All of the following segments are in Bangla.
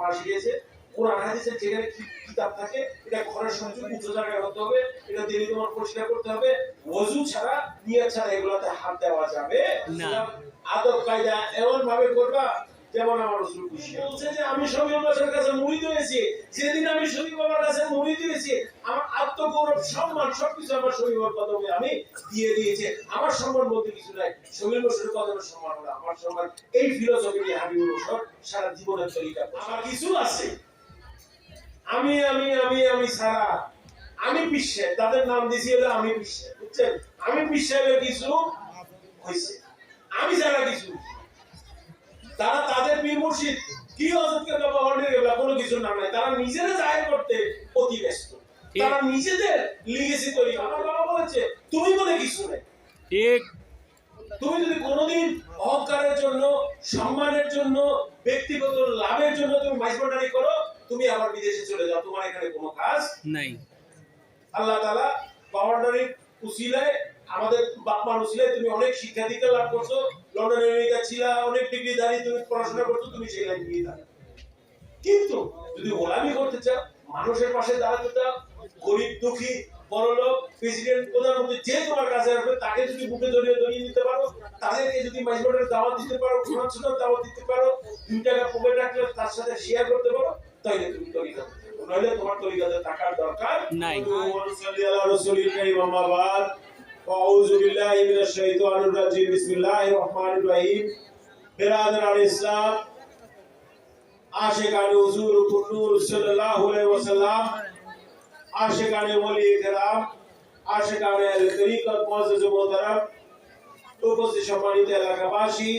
ফাঁসি দিয়েছে। কোরআন হাদিসের যেখানে কিতাব থাকে এটা ঘরের সংযোগ উঁচু জায়গায় হতে হবে, এটা দিনে তোমার পরিষ্কার করতে হবে, ওযু ছাড়া নিয়ত ছাড়া এগুলোতে হাত দেওয়া যাবে না। আদব কায়দা এমন ভাবে করবা যেমন আমার রাসূল খুশি বলছে যে আমি শফিউল বাশারের কাছে মুরিদ হয়েছি, যেদিন আমি শফি বাবার কাছে মুরিদ হয়েছি আমার আত্মগৌরব সম্মান সবকিছু আমার শফি বাবার কদমে আমি দিয়ে দিয়েছি। আমার সম্মান বলতে কিছু নাই, শফিউল বাশারের কদমের সম্মান হলো আমার সম্মান। এই ফিলোসফি নিয়ে হাবিবুর রশদ সারা জীবনের তরিকা। আমার কিছু আছে আমি আমি আমি আমি সারা আমি বিশ্বে তাদের নাম দিয়েছি হলো আমি বিশ্বে, বুঝছেন? আমি বিশ্বের কিছু হয়েছে, আমি যারা কিছু তারা তাদের পীর মুর্শিদ কি হযরতকে ব্যবহারের এগুলা কোনো কিছু নাম নাই, তারা নিজেরা জাহির করতে অতি ব্যস্ত, তারা নিজেদের লিগেসি তৈরি। আমার বাবা বলেছে তুমি বলে কিছু নাই, ঠিক? তুমি যদি কোনোদিন অহংকারের জন্য, সম্মানের জন্য, ব্যক্তিগত লাভের জন্য তুমি মাইজবান্ডারি করো, তুমি আবার বিদেশে চলে যাও, তোমার এখানে কোনো কাজ নাই। আল্লাহ তাআলা বাউন্ডারি উসিলায় আমাদের বাপ মা উসিলায় তুমি অনেক শিক্ষা দীক্ষা লাভ করছো, লন্ডন আমেরিকা ছিলা, অনেক ডিগ্রিধারী, তুমি পড়াশোনা করছো, তুমি সেই লাইন নিয়ে যাও। কিন্তু যদি গোলামি করতে চাও, মানুষের পাশে দাঁড়াতে চাও, গরিব দুঃখী বড়লোক প্রেসিডেন্ট প্রধানমন্ত্রী যে তোমার কাছে আসবে তাকে যদি বুকে জড়িয়ে ধরিয়ে নিতে পারো, তাদেরকে যদি মাইজবান্ডারের দাওয়াত দিতে পারো, কোরআন সুন্নাহর দাওয়াত দিতে পারো, 2 টাকা পকেটে রাখলে তার সাথে শেয়ার করতে পারো, তাইলে তুমি তরিকা, নইলে তোমার তরিকাতে টাকার দরকার নাই। আউযু বিল্লাহি মিনাশ শাইতানির রাজিম। বিসমিল্লাহির রহমানির রহিম। বিরাদরান ইসলাম, আশিকানে হুজুর নূর সাল্লাল্লাহু আলাইহি ওয়াসাল্লাম, আশিকানে ওলি کرام, আশিকানে তরিকত মুআজ্জাজ মুহতারাম, উপস্থিত সম্মানিত এলাকাবাসী,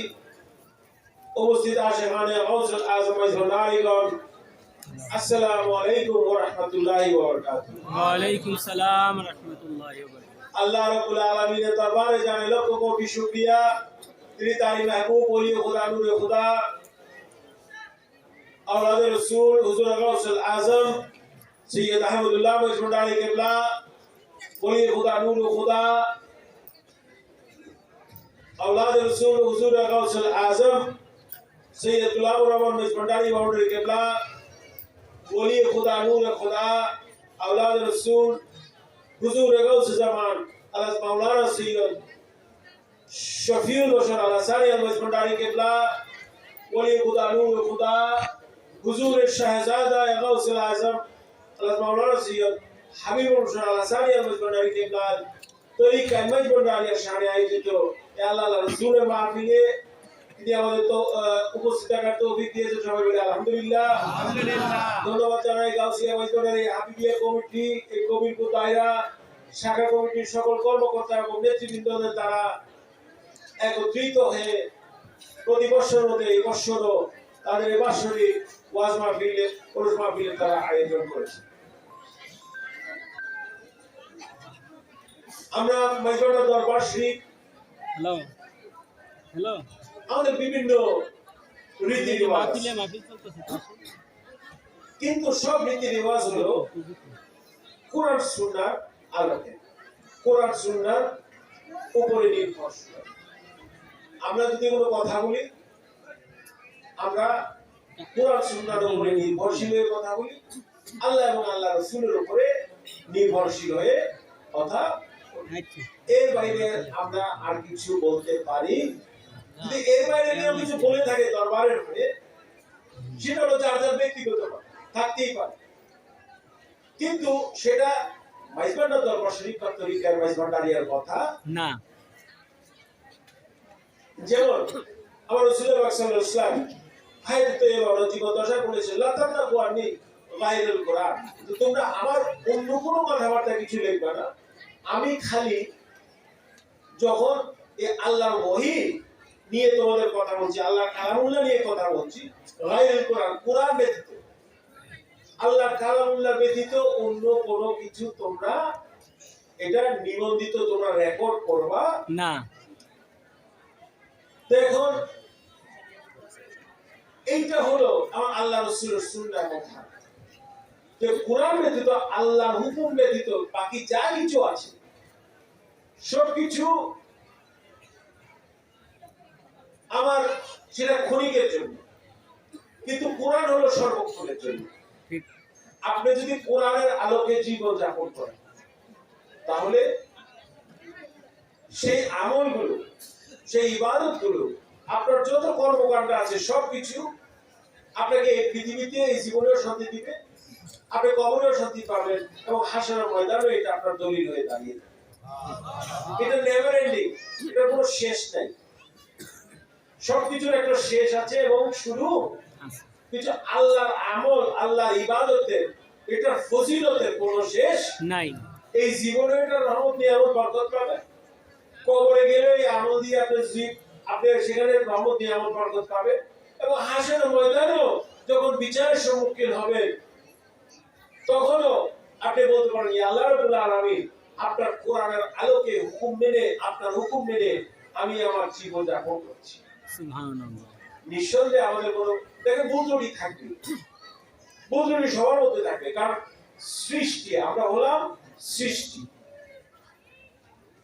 উপস্থিত আশিকানে গাউসুল আযম মাইজভান্ডারিগণ, আসসালামু আলাইকুম ওয়া রাহমাতুল্লাহি ওয়া বারাকাতুহু। ওয়া আলাইকুম সালাম ওয়া রাহমাতুল্লাহি ওয়া বারাকাতুহু। আল্লাহ রাব্বুল আলামিনের দরবারে জানে লক্ষ কোটি শুকরিয়া, তিনি তারই মাহবুব ওলি খুদা নূরে খুদা औलाद रसूल हुजूर गौसुल आजम सैयद अहमदुल्लाह मजमुंडारी किबला वली खुदा नूर खुदा औलाद रसूल हुजूर गौसुल आजम सैयद गुलाम रहमान मजमुंडारी बाउंड्री किबला वली खुदा नूर खुदा औलाद रसूल हुजूर गौस जमान हज़रत मौलाना सैयद शफीउल बशर अलसारी मजमुंडारी किबला वली खुदा नूर खुदा हुजूर शहजादा गौसुल आजम हज़रत मौलाना सैयद হাবিবুর রহমান আল-আসারি মজমুন্ডারি কিবলা তরিকা মজমুন্ডারির শানে আয়োজিত আল্লাহর রাসূলের মাহফিলে তিনি আমাদের তো উপস্থিত থাকার তৌফিক দিয়েছেন। সবাই বলে আলহামদুলিল্লাহ। আলহামদুলিল্লাহ। ধন্যবাদ জানাই গাউসিয়া মজমুন্ডারি হাবিবিয়া কমিটি, এই কমিটির দায়রা, শাখা কমিটির সকল কর্মকর্তা এবং নেতৃবৃন্দদের দ্বারা একত্রিত হয়ে প্রতি বছর মতো এই বছরও তাদের বাৎসরিক ওয়াজ মাহফিলে, ওরস মাহফিলের তারা আয়োজন করেছে। আমরা মাইজবান্ডার দরবার শরীফ আমাদের বিভিন্ন রীতি রিওয়াজ, কিন্তু সব রীতি রিওয়াজ হলো কোরআন সুন্নাহর আলোকে, কোরআন সুন্নাহর উপরে নির্ভরশীল। আমরা যদি কোনো কথা বলি, আমরা কোরআন সুন্নাহর উপরে নির্ভরশীল হয়ে কথা বলি, আল্লাহ এবং আল্লাহ রাসূলের উপরে নির্ভরশীল হয়ে কথা। এর বাইরে আমরা আর কিছু বলতে পারি? যদি এর বাইরে কেউ কিছু বলে থাকে দরবারের হয়ে, সেটা হলো যার যার ব্যক্তিগত থাকতেই পারে, কিন্তু সেটা মাইজবান্ডার দরবার শরীফ বা তরিকার মাইজবান্ডারিয়ার কথা না। যেমন আমার রাসূল পাক সাল্লাল্লাহু আলাইহি ওয়াসাল্লাম হায়াতে তৈয়বা জীবন দশা বলেছেন, লা তাকরাবু আনি গায়রুল কোরআন, তোমরা আমার অন্য কোনো কথাবার্তা কিছু লিখবা না, আমি খালি যখন এই আল্লাহর ওহী নিয়ে তোমাদের কথা বলছি, আল্লাহর কালামুল্লাহ নিয়ে কথা বলছি, গায়রুল কোরআন, কোরআন ব্যতীত, আল্লাহর কালামুল্লাহ ব্যতীত অন্য কোনো কিছু তোমরা এটা নিবন্ধিত তোমরা রেকর্ড করবা না। দেখুন, এইটা হলো আমার আল্লাহ রাসূলের সুন্নাহ কথা, যে কোরআন ব্যতীত, আল্লাহর হুকুম ব্যতীত বাকি যা কিছু আছে সবকিছু আমার সেটা ক্ষণিকের জন্য, কিন্তু কোরআন হলো সর্বক্ষণের জন্য। আপনি যদি কোরআনের আলোকে জীবন যাপন করেন তাহলে সেই আমলগুলো, সেই ইবাদতগুলো, আপনার যত কর্মকাণ্ড আছে সবকিছু আপনাকে এই পৃথিবীতে এই জীবনেও শান্তি দিবে, আপনি কবরেও শান্তি পাবেন, এবং হাসরের ময়দানেও এটা আপনার দলিল হয়ে দাঁড়িয়ে। এটা নেভার এন্ডিং, এটার কোনো শেষ নাই। সবকিছুর একটা শেষ আছে এবং শুরু। কিছু আল্লাহর আমল, আল্লাহর ইবাদতের, এটার ফজিলতের কোনো শেষ নাই। এই জীবনে এটা রহমত নিয়ামত বরকত পাবেন, কবরে গেলে এই আমল দিয়ে আপনি সেখানে রহমত নিয়ামত বরকত পাবেন, এবং হাসরের ময়দানেও যখন বিচারের সম্মুখীন হবেন তখনও আপনি বলতে পারেন আল্লাহ রাব্বুল আলামিন আপনার কোরআনের আলোকে হুকুম মেনে, আপনার হুকুম মেনে আমি আমার জীবন যাপন করছি। সুবহানাল্লাহ। নিঃসন্দেহে আমাদের কোনো দেখেন বুজুর্গই থাকবে, বুজুর্গই সবার মধ্যে থাকবে, কারণ সৃষ্টি, আমরা হলাম সৃষ্টি।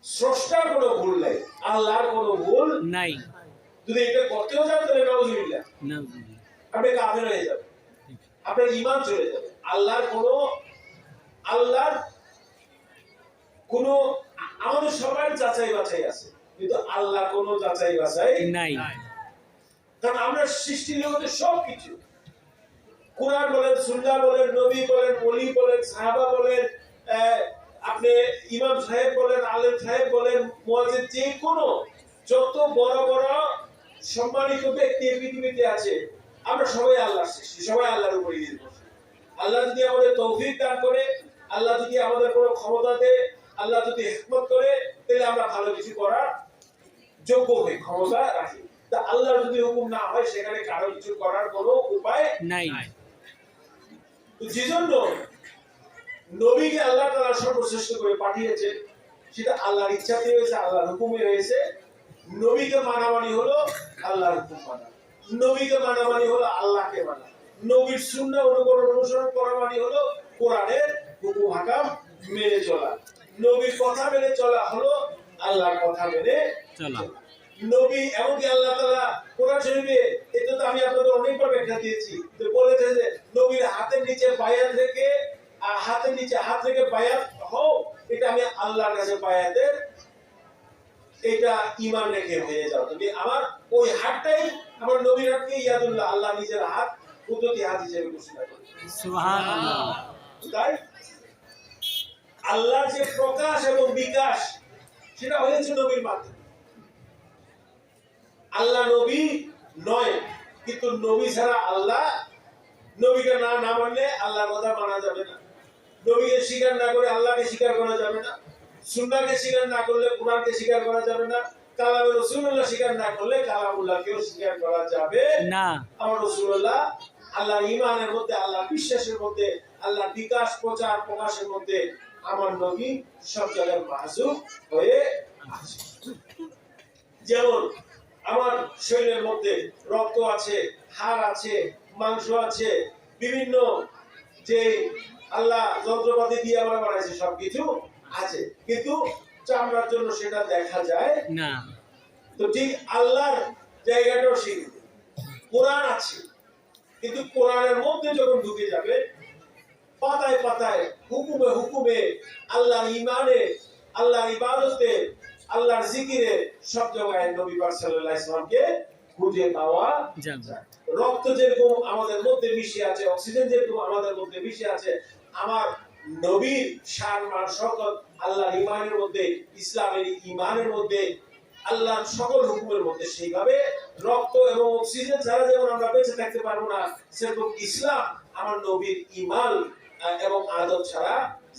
স্রষ্টার কোনো ভুল নাই, আল্লাহর কোনো ভুল নাই। যদি এটা করতেও যান তাহলে নাউজুবিল্লাহ, আপনি কাফের হয়ে যাবেন, আপনার ঈমান চলে যাবে। আল্লাহর কোনো আমাদের সবার যাচাই বাছাই আছে, কিন্তু আল্লাহ কোনো যাচাই বাছাই নাই। কারণ আমরা সৃষ্টি জগতের সবকিছু, কোরআন বলেন, সুন্নাহ বলেন, নবী বলেন, ওলি বলেন, সাহাবা বলেন, আপনি ইমাম সাহেব বলেন, আলেম সাহেব বলেন, মুয়াজ্জিন, যে কোনো যত বড় বড় সম্মানিত ব্যক্তি পৃথিবীতে আছে, আমরা সবাই আল্লাহর সৃষ্টি, সবাই আল্লাহর উপরে নির্ভরশীল। আল্লাহ যদি আমাদের তৌফিক দান করে, আল্লাহ যদি আমাদের কোনো ক্ষমতা দেয়, আল্লাহ যদি হিকমত করে, তাহলে আমরা ভালো কিছু করার যোগ্য হই, ক্ষমতা রাখি। তা আল্লাহর যদি হুকুম না হয় সেখানে কারো কিছু করার কোনো উপায় নাই। তো যেজন্য নবীকে আল্লাহ তাআলা সর্বশ্রেষ্ঠ করে পাঠিয়েছে, সেটা আল্লাহর ইচ্ছাতে হয়েছে, আল্লাহর হুকুমে হয়েছে। নবীকে মানা মানে হলো আল্লাহর হুকুম মানা, নবীকে মানা মানে হলো আল্লাহকে মানা, নবীর সুন্নাহ অনুসরণ করা মানে হলো কোরআনের হুকুম হাকাম মেনে চলা, নবীর কথা মেনে চলা হলো আল্লাহর কথা মেনে চলা। নবী এমনকি আল্লাহ তাআলা কোরআন শরীফে, এটা তো আমি আপনাদের অনেকবার ব্যাখ্যা দিয়েছি, তো বলেছে যে নবীর হাতের নিচে বায়াত রেখে, হাতের নিচে হাত রেখে বায়াত হও, এটা আমি আল্লাহর কাছে বায়াতের, এটা ঈমান রেখে হয়ে যাও। তুমি আমার ওই হাতটাই আমার নবীর হাতকে ইয়াদুল্লাহ, আল্লাহ নিজের হাত, কুদরতি হাত হিসেবে ঘোষণা করে। সুবহানাল্লাহ। তাই আল্লাহর যে প্রকাশ এবং বিকাশ, সেটা হয়েছে নবীর মাধ্যমে। আল্লাহ নবী নয়, কিন্তু নবী ছাড়া আল্লাহ, নবীকে না মানলে আল্লাহর কথা মানা যাবে না, নবীকে স্বীকার না করে আল্লাহকে স্বীকার করা যাবে না, সুন্নাহকে স্বীকার না করলে কোরআনকে স্বীকার করা যাবে না, কালামে রাসূলুল্লাহ স্বীকার না করলে কালামুল্লাহকেও স্বীকার করা যাবে না। আমার রাসূলুল্লাহ আল্লাহর ঈমানের মধ্যে, আল্লাহর বিশ্বাসের মধ্যে, আল্লাহর বিকাশ প্রচার প্রকাশের মধ্যে আমার নবী সব জায়গায় মাহজুব হয়ে আছে। যেমন আমার শরীরের মধ্যে রক্ত আছে, হাড় আছে, মাংস আছে, বিভিন্ন যে আল্লাহ যন্ত্রপাতি দিয়ে আমরা বানাইছে সবকিছু আছে, কিন্তু চামড়ার জন্য সেটা দেখা যায় না। তো ঠিক আল্লাহর জায়গাটাও সেখানে কোরআন আছে, কিন্তু কোরআনের মধ্যে যখন ঢুকে যাবে, পাতায় পাতায়, হুকুমে হুকুমে, আল্লাহর ঈমানে, আল্লাহর ইবাদতে, আল্লাহর জিকিরে সব জায়গায় নবী পাক সাল্লাল্লাহু আলাইহি ওয়াসাল্লামকে খুঁজে পাওয়া যায়। রক্ত যেরকম আমাদের মধ্যে মিশে আছে, অক্সিজেন যেরকম আমাদের মধ্যে মিশে আছে, আমার নবীর শান মান শওকত আল্লাহর ঈমানের মধ্যে, ইসলামের ঈমানের মধ্যে, আল্লাহর সকল হুকুমের মধ্যে, সেইভাবে রক্ত এবং অক্সিজেন ছাড়া যেমন আমরা বেঁচে থাকতে পারবো না, সেরকম ইসলাম আমার নবীর ঈমান এবং আদব ছাড়া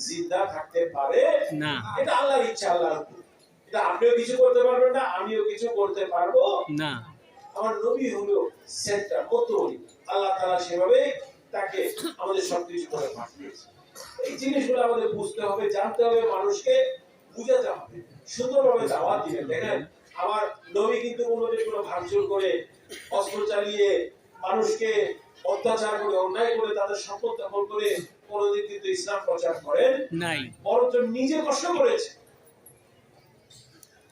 জিন্দা থাকতে পারে না। এটা আল্লাহর ইচ্ছা, আল্লাহর হুকুম। এটা আপনিও কিছু করতে পারবেন না, আমিও কিছু করতে পারবো না। আমার নবী হলো সেন্টার, মধ্যবর্তী। আল্লাহ তাআলা সেভাবে তাকে আমাদের সবকিছু করে পাঠিয়েছে। এই জিনিসগুলো আমাদের বুঝতে হবে, জানতে হবে, মানুষকে বুঝাতে হবে, সুন্দরভাবে দাওয়াত দিবেন। দেখেন আমার নবী কিন্তু কোনোদিন কোনো ভাঙচুর করে, অস্ত্র চালিয়ে, মানুষকে অত্যাচার করে, অন্যায় করে, তাদের সম্পদ দখল করে কোনোদিন কিন্তু ইসলাম প্রচার করেন নাই। বরঞ্চ নিজে কষ্ট করেছে,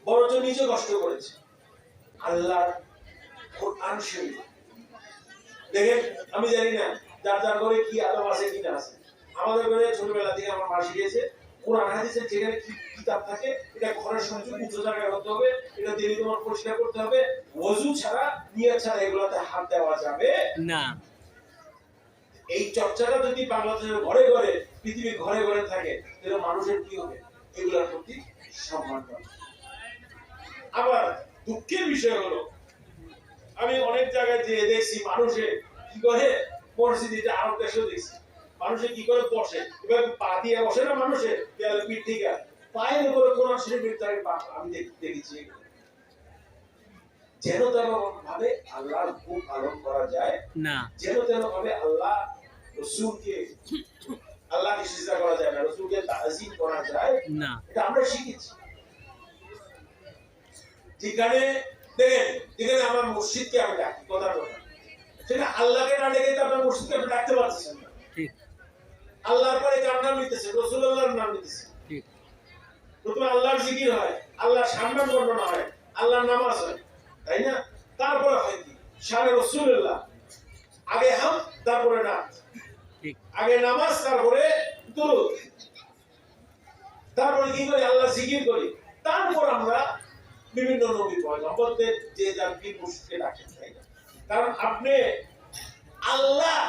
বরঞ্চ নিজে কষ্ট করেছে। আল্লাহর কোরআন শরীফ দেখেন আমি জানি না যার যার ঘরে কি আদব আছে কিনা আছে। আমাদের ঘরে ছোটবেলা থেকে আমার মা শিখিয়েছে কোরআন হাদিসের যেখানে কি কিতাব থাকে এটা ঘরের সংযোগ উচ্চ জায়গায় হতে হবে, এটা দিনে তোমার পরিষ্কার করতে হবে, ওযু ছাড়া নিয়ত ছাড়া এগুলোতে হাত দেওয়া যাবে না। এই চর্চাটা যদি বাংলাদেশের ঘরে ঘরে পৃথিবীর ঘরে ঘরে থাকে তাহলে মানুষের কি হবে? এগুলোর প্রতি সম্মান পাবে। আবার দুঃখের বিষয় হলো আমি অনেক জায়গায় যে দেখছি মানুষে কি করে মসজিদে আরব দেশেও দেখছি মানুষে কি করে বসে, এবার পা দিয়ে বসে না মানুষে দেয়ালে পিঠ থেকে পায়ের উপরে কোরআন শরীফের তাকে আমি দেখেছি। যেন তেন ভাবে আল্লাহর হুকুম পালন করা যায় না, যেন তেন ভাবে আল্লাহ রাসূলকে আল্লাহকে সিজদা করা যায় না, রাসূলকে তাজিম করা যায় না, এটা আমরা শিখেছি। যেখানে দেখেন যেখানে আমার মসজিদকে আমি ডাকি কথার কথা, সেটা আল্লাহকে না ডেকে আপনার মসজিদকে আপনি ডাকতে পারছেন না। ঠিক আল্লাহর পরে কার নাম নিতেছে? রাসূলুল্লাহর নাম নিতেছে। ঠিক প্রথমে আল্লাহর জিকির হয়, আল্লাহর সম্মান বর্ণনা হয়, আল্লাহর নামাজ হয়, তাই না? তারপরে হয় কি শানে রাসূলুল্লাহ, আগে হাম তারপরে নাত, ঠিক আগে নামাজ তারপরে দুরূদ, তারপরে কি করি আল্লাহ জিকির করি, তারপর আমরা বিভিন্ন নবী পয়গম্বরদের যে যার পীর মুর্শিদকে ডাকেন, তাই না? কারণ আপনি আল্লাহ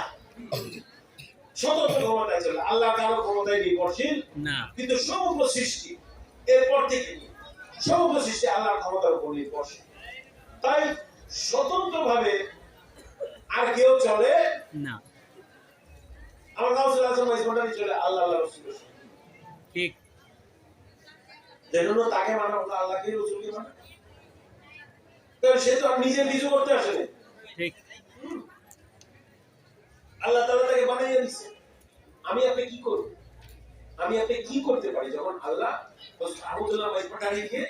স্বতন্ত্র ক্ষমতায় চলে, আল্লাহ কারো ক্ষমতায় নির্ভরশীল না, কিন্তু সমগ্র সৃষ্টি এরপর থেকে সমগ্র সৃষ্টি আল্লাহর ক্ষমতার উপর নির্ভরশীল। তাই স্বতন্ত্র ভাবে আর কেউ চলে না। আমার গাউসুল আজম ইসমাইল চলে আল্লাহ আল্লাহ রাসূলের সঙ্গে, ঠিক যেন তাকে মানা ওটা আল্লাহকে রাসূলকে মানা, কারণ সে তো আর নিজে কিছু করতে আসেনি, ঠিক আল্লাহ তাআলা তাকে বানাইয়া দিয়েছে। আমি আপনি কি করব? আমি আপনি কি করতে পারি যখন আল্লাহ আবুদুল্লাহ পাঠানিকে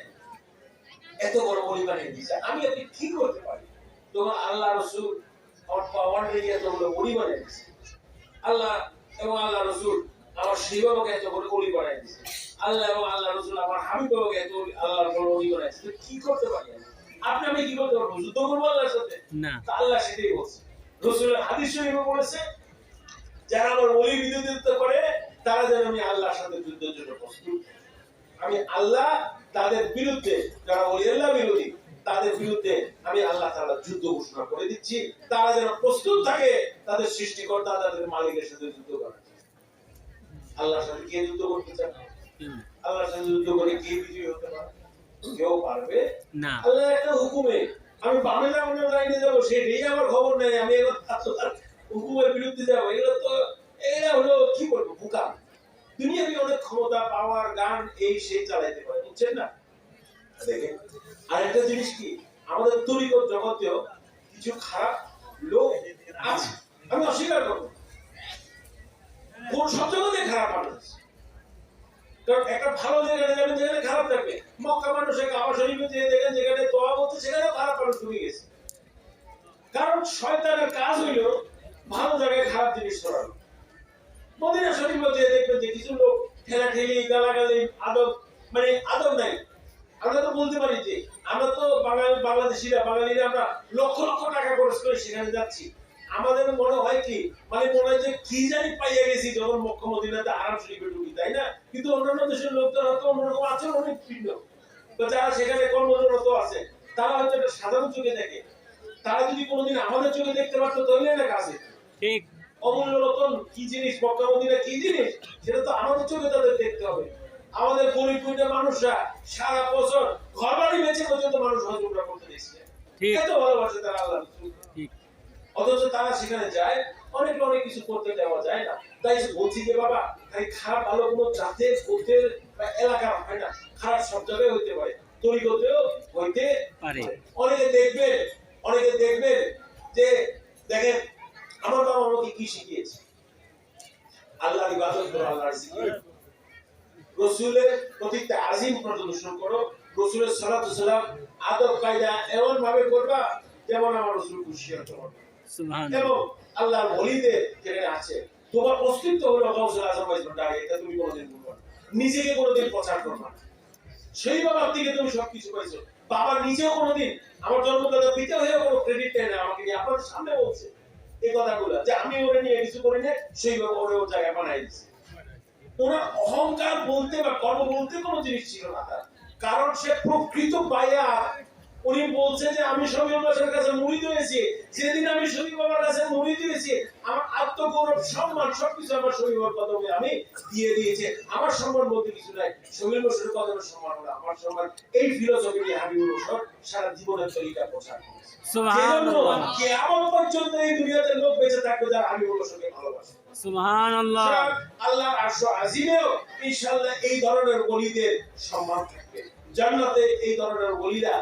এত বড় ওলি বানিয়ে দিয়েছে? আমি আপনি কি করতে পারি তখন আল্লাহ রাসূল আমার পাওয়ার দিয়ে এত বড় ওলি বানিয়ে দিয়েছে? আল্লাহ এবং আল্লাহ রাসূল আমার শিবাকে এত বড় ওলি বানিয়ে দিয়েছে, আল্লাহ এবং আল্লাহ রাসূল আমার হাবিবকে এত আল্লাহর বড় ওলি বানিয়েছে। কি করতে পারি আপনি আমি কি করতে পারবো? যুদ্ধ করবো আল্লাহর সাথে না? আল্লাহ সেটাই বলছে, রাসূলের হাদিস শরীফে বলেছে যারা আমার ওলি বিরোধিতা করে তারা যেন আমি আল্লাহর সাথে যুদ্ধের জন্য প্রস্তুত। আমি আল্লাহ তাদের বিরুদ্ধে, যারা ওলি আল্লাহ বিরোধী তাদের বিরুদ্ধে আমি আল্লাহ তাআলা যুদ্ধ ঘোষণা করে দিচ্ছি, তারা যেন প্রস্তুত থাকে তাদের সৃষ্টিকর্তা তাদের মালিকের সাথে যুদ্ধ করার। আল্লাহর সাথে কে যুদ্ধ করতে চায়? আল্লাহর সাথে যুদ্ধ করে কে বিজয়ী হতে পারে? কেউ পারবে না। আল্লাহ একটা হুকুমে আমি বামে যাবো না লাইনে যাবো সেটাই আমার খবর নেই, আমি এখন আল্লাহর হুকুমের বিরুদ্ধে যাবো, এগুলো তো এরা হলো কি বলবো বোকা। দুনিয়াতে অনেক ক্ষমতা পাওয়ার গান এই সেই চালাইতে পারে, বুঝছেন না? দেখেন আরেকটা জিনিস কি, আমাদের তরিকত জগতেও কিছু খারাপ লোক আছে, আমি অস্বীকার করবো, কোন সব জগতে খারাপ মানুষ। কারণ একটা ভালো জায়গায় যাবেন যেখানে খারাপ থাকবে, মক্কা মানুষের কাবা শরীফে যে দেখেন যেখানে দোয়া হচ্ছে সেখানেও খারাপ মানুষ ঢুকে গেছে। কারণ শয়তানের কাজ হইল ভালো জায়গায় খারাপ জিনিস ছড়ানো। মদিনা শরীফে যে দেখবেন যে কিছু লোক ঠেলাঠেলি গালাগালি আদব মানে আদব নাই। আমরা তো বলতে পারি যে আমরা তো বাঙালিরা আমরা লক্ষ লক্ষ টাকা খরচ করে সেখানে যাচ্ছি, আমাদের মনে হয় কি মানে মনে হয় যে কি জানি পাইয়া গেছি যখন মক্কা মদিনাতে আরাম শরীফে ঢুকি, তাই না? কিন্তু অন্যান্য দেশের লোকদের হয়তো অন্যরকম আচরণ অনেক ভিন্ন, তো যারা সেখানে কর্মরত আছে তারা হয়তো একটা সাধারণ চোখে দেখে, তারা যদি কোনোদিন আমাদের চোখে দেখতে পারতো তাহলে না কাছে ঠিক অমূল্য রতন কি জিনিস, মক্কা মদিনা কি জিনিস সেটা তো আমাদের চোখে তাদের দেখতে হবে। আমাদের গরিব গরিব মানুষরা সারা বছর ঘর বাড়ি বেঁচে পর্যন্ত মানুষ হজ উমরা করতে দেখছে, এত ভালোবাসে তারা আল্লাহ, অথচ তারা সেখানে যায় অনেক কিছু করতে দেওয়া যায় না। তাই বলছি যে বাবা খালি খারাপ ভালো কোনো জাতের গোত্রের বা এলাকার হয় না, খারাপ সব জায়গায় হইতে পারে, তরিকতেও হইতে পারে। অনেকে দেখবেন যে দেখেন আমার বাবা আমাকে কি শিখিয়েছে, আল্লাহর ইবাদত করো, আল্লাহর জিকির, রাসূলের প্রতি তাজিম প্রদর্শন করো, রাসূলের সালাতু সালাম আদব কায়দা এমন ভাবে করবা যেমন আমার রাসূল খুশি হতে পারে। সুবহানাল্লাহ। এবং আল্লাহর ওলিদের যেখানে আছে তোমার অস্তিত্ব হলো গাউসুল আজম ইসমাইল, এটা তুমি কোনোদিন ভুলবে না, নিজেকে কোনোদিন প্রচার করবে না। সেই বাবার থেকে তুমি সবকিছু পাইছো, বাবা নিজেও কোনোদিন আমার জন্মদাতা পিতা হয়েও কোনো ক্রেডিট দেয় না আমাকে নিয়ে, আপনার সামনে বলছে এই কথাগুলো যে আমি ওরে নিয়ে কিছু করি না, সেইভাবে ওরে ওর জায়গায় বানাই দিচ্ছে। ওনার অহংকার বলতে বা গর্ব বলতে কোনো জিনিস ছিল না তার, কারণ সে প্রকৃত বায়া। উনি বলছে যে আমি শফিউল বাসার কাছে মুরিদ হয়েছি, যেদিন আমি শফিউল বাবার কাছে মুরিদ হয়েছি আমার আত্মগৌরব সম্মান সবকিছু আমার শফিউল কদমে আমি দিয়ে দিয়েছি। আমার সম্মান বলতে কিছু নাই, শফিউল বাসার কদমের সম্মান হলো আমার সম্মান। এই ফিলোসফি নিয়ে হাবিবুল বাশার সারা জীবনের তরিকা প্রচার করেছে। সুবহানাল্লাহ, কিয়ামত পর্যন্ত এই দুনিয়াতে লোক বেঁচে থাকবে যারা হাবিবুল বাশারকে ভালোবাসে। সুবহানাল্লাহ। আল্লাহর আরশ আজিমেও ইনশাআল্লাহ এই ধরনের ওলিদের সম্মান থাকবে। জান্নাতে এই ধরনের ওলিরা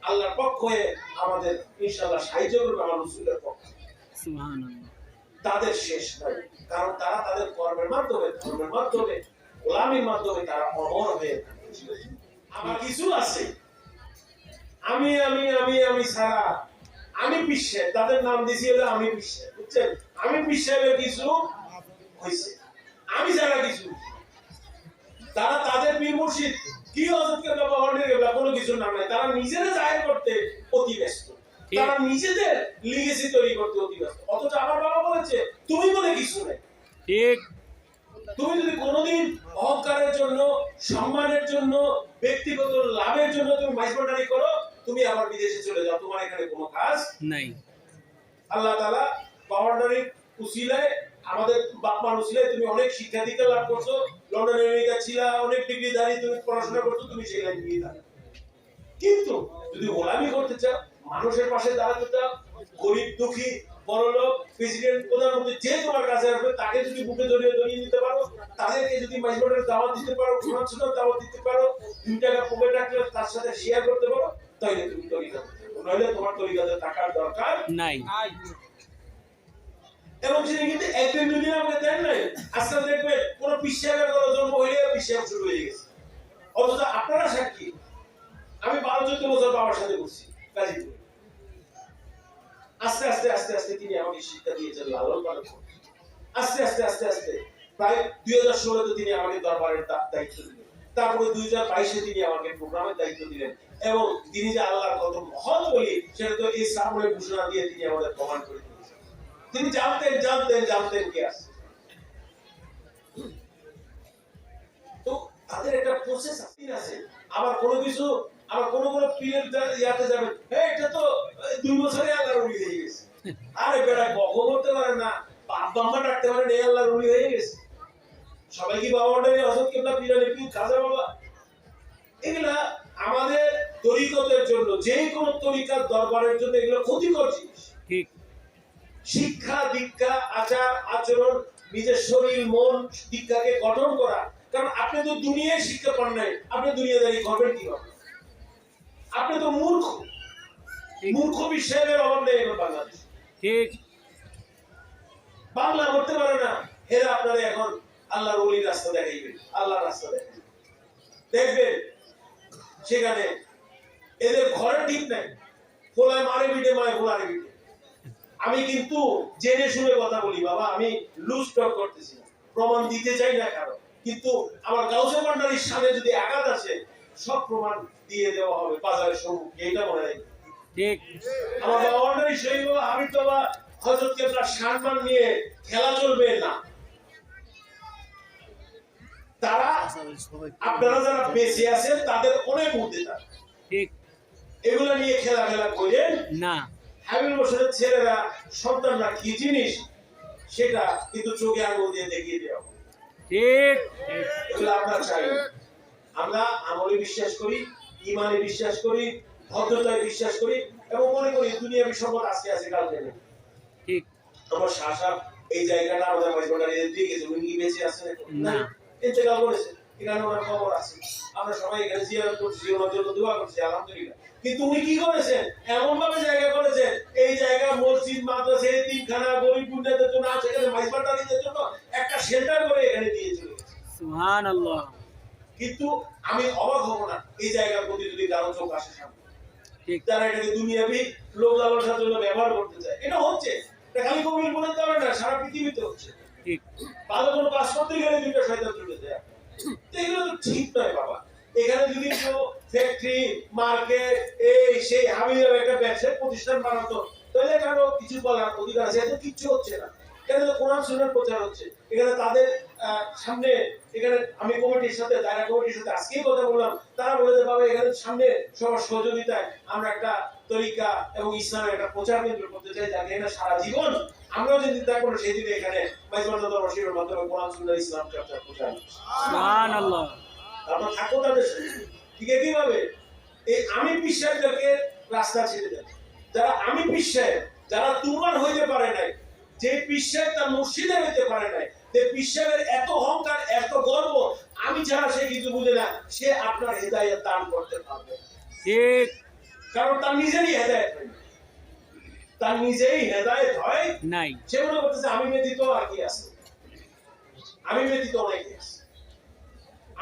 আল্লাহর পক্ষ হয়ে আমাদের ইনশাআল্লাহ সাহায্য করবে আমার রাসূলের পক্ষ। সুবহানাল্লাহ। তাদের শেষ নাই, কারণ তারা তাদের কর্মের মাধ্যমে, ধর্মের মাধ্যমে, গোলামির মাধ্যমে তারা অমর হয়ে থাকে। আমার কিছু আছে, আমি আমি আমি আমি সারা আমি বিশ্বে, তাদের নাম দিয়েছি হলো আমি বিশ্বে, বুঝছেন? আমি বিশ্বে কিছু হয়েছে, আমি যারা কিছু, তারা তাদের পীর মুর্শিদ কি হযরতকে ব্যবহার নিয়ে কোনো কিছু নাম নাই, তারা নিজেরা জাহির করতে অতি ব্যস্ত, তারা নিজেদের লিগেসি তৈরি করতে অতি ব্যস্ত। অথচ আমার বাবা বলেছে তুমি বলে কিছু নাই। ঠিক, তুমি যদি কোনোদিন অহংকারের জন্য, সম্মানের জন্য, ব্যক্তিগত লাভের জন্য তুমি মাইজবান্ডারি করো, তুমি আবার বিদেশে চলে যাও, তোমার এখানে কোনো কাজ নাই। আল্লাহ তাআলা বাউন্ডারি উসিলায়, আমাদের বাপমার উসিলায় তুমি অনেক শিক্ষা দীক্ষা লাভ করছো, লন্ডন আমেরিকা ছিলা, অনেক ডিগ্রিধারী, তুমি পড়াশোনা করছো, তুমি সেই লাইন দিয়ে থাকো। কিন্তু যদি গোলামি করতে চাও, মানুষের পাশে দাঁড়াতে চাও, গরিব দুঃখী বড়লোক প্রেসিডেন্ট প্রধানমন্ত্রী যে তোমার কাছে আসবে তাকে যদি বুকে জড়িয়ে ধরিয়ে দিতে পারো, তাদেরকে যদি মাইজবান্ডারের দাওয়াত দিতে পারো, ঘোরাচ্ছুর দাওয়াত দিতে পারো, 2 টাকা পকেটে রাখলে তার সাথে শেয়ার করতে পারো, তাহলে তুমি তরিকাতে থাকো, নইলে তোমার তরিকাতে থাকার দরকার নাই। এবং সেটা কিন্তু একদিন দুদিন আমাকে দেন নাই। আজকাল দেখবে কোন বিশ্বাসের জন্ম হইলে বিশ্বাস শুরু হয়ে গেছে। অথচ আপনারা সাক্ষী, আমি 12-14 বছর বাবার সাথে বসছি গাজীপুরে। আস্তে আস্তে আস্তে আস্তে তিনি আমাকে শিক্ষা দিয়েছেন, লালন পালন করেছেন। আস্তে আস্তে আস্তে আস্তে প্রায় 2016-তে তিনি আমাকে দরবারের দায়িত্ব দিলেন। তারপরে 2022-এ তিনি আমাকে প্রোগ্রামের দায়িত্ব দিলেন। এবং তিনি যে আল্লাহর কত মহৎ বলি সেটা তো এই সামনের ঘোষণা দিয়ে তিনি আমাদের প্রমাণ করে দিয়েছেন। তিনি জানতেন জানতেন জানতেন কে আছে। তো তাদের একটা প্রসেস আছে। আবার কোনো কিছু, আবার কোনো পীরের ইয়াতে যাবে, এটা তো 2 বছরে আল্লাহর ওলি হয়ে গেছে। আরে বেটা বকো করতে পারে না, বাপ বাম্মা ডাকতে পারে না, আল্লাহর ওলি হয়ে গেছে। সবাই কি বাবা ওটাই হযরত কিবলা পীরানি পীর খাজা বাবা? এগুলা আমাদের তরিকতের জন্য, যে কোনো তরিকার দরবারের জন্য এগুলো ক্ষতিকর জিনিস। ঠিক, শিক্ষা দীক্ষা, আচার আচরণ, নিজের শরীর মন দীক্ষাকে গঠন করা। কারণ আপনি তো দুনিয়ায় শিক্ষা পান নাই, আপনি দুনিয়াদারি করবেন কিভাবে? আপনি তো মূর্খ, মূর্খ বিশ্বের অভাব নেই এখন বাংলাদেশ। ঠিক, বাংলা করতে পারে না, এরা আপনারা এখন আল্লাহর ওলির রাস্তা দেখাইবে, আল্লাহর রাস্তা দেখাইবে। দেখবেন সেখানে এদের ঘরে ঠিক নাই, ফোলায় মারে বিটে, মায় ফোলারে বিটে। আমি কিন্তু জেনে শুনে কথা বলি বাবা, আমি লুজ টক করতেছি না, প্রমাণ দিতে চাই না কারো। কিন্তু আমার গাউসে ভান্ডারির সামনে যদি আঘাত আসে, সব প্রমাণ দিয়ে দেওয়া হবে বাজারের সম্মুখে, এটা মনে রাখবেন। ঠিক, আমার বাবা ভান্ডারি শহীদ বাবা হামিদ বাবা হযরত কেবলার সম্মান নিয়ে খেলা চলবে না। তারা আপনারা যারা বেঁচে আছেন তাদের অনেক ঊর্ধ্বে তারা। ঠিক, এগুলা নিয়ে খেলা করেন না। হাবিবুল বাশারের ছেলেরা, সন্তানরা কি জিনিস সেটা কিন্তু চোখে আঙুল দিয়ে দেখিয়ে দেওয়া। ঠিক, এগুলো আমরা চাই। আমরা আমলে বিশ্বাস করি, ঈমানে বিশ্বাস করি, ভদ্রতায় বিশ্বাস করি, এবং মনে করি দুনিয়াবি সম্পদ আজকে আছে কালকে নেই। ঠিক, আমার শাসা এই জায়গাটা আমাদের মাইজবান্ডারে দিয়ে গেছে, উনি কি বেঁচে আছেন না? ইন্তেকাল করেছে, এখানে ওনার খবর আছে। আমরা সবাই এখানে জিয়ারত করছি, ওনার জন্য দোয়া করছি, আলহামদুলিল্লাহ। কিন্তু উনি কি করেছেন? এমন ভাবে জায়গা করেছেন, এই জায়গা মসজিদ, মাদ্রাসা, এতিমখানা, গরিব গুন্ডাদের জন্য, সেখানে মাইজবান্ডারিদের জন্য একটা শেল্টার করে এখানে দিয়ে চলে গেছে। সুবহানাল্লাহ। কিন্তু আমি অবাক হব না এই জায়গার প্রতি যদি কারো চোখ আসে সামনে, ঠিক, তারা এটাকে দুনিয়াবি লোক লালসার জন্য ব্যবহার করতে চায়। এটা হচ্ছে, এটা খালি কবির বলে তো না, সারা পৃথিবীতে হচ্ছে। ঠিক, ভালো কোনো কাজ করতে গেলে দুইটা শয়তান চলে যায়। এগুলো তো ঠিক নয় বাবা। এখানে যদি কেউ ফ্যাক্টরি, মার্কেট, এই সেই হাবিজার একটা ব্যবসায়িক প্রতিষ্ঠান বানাতো, তাহলে কারো কিছু বলার অধিকার আছে, এত কিচ্ছু হচ্ছে না। এখানে তো কোরআন সুন্নাহর প্রচার হচ্ছে। এখানে তাদের সামনে, এখানে আমি কমিটির সাথে, দায়রা কমিটির সাথে আজকেই কথা বললাম, তারা বলে যে বাবা এখানে সামনে সবার সহযোগিতায় আমরা একটা তরিকা এবং ইসলামের একটা প্রচার কেন্দ্র করতে চাই, যাতে এখানে সারা জীবন আমরাও যদি চিন্তা করি সেই দিনে এখানে মাইজবান্ডা দরবার শরীফের মাধ্যমে কোরআন সুন্নাহ ইসলাম চর্চা প্রচার। সুবহানাল্লাহ। আমরা থাকবো তাদের সাথে। ঠিক কিভাবে এই আমি বিশ্বাসদেরকে রাস্তা ছেড়ে দেন, যারা আমি বিশ্বাস, যারা তুমার হইতে পারে নাই, যে বিশ্বাস তার মুর্শিদের হইতে পারে নাই, যে বিশ্বাসের এত অহংকার, এত গর্ব, আমি ছাড়া সে কিছু বুঝে না, সে আপনার হেদায়েত দান করতে পারবে ঠিক। কারণ তার নিজেরই হেদায়েত হয়, তার নিজেই হেদায়েত হয় নাই। সে মনে করতেছে আমি ব্যতীত আর কি আছে, আমি ব্যতীত অনেকে আছে,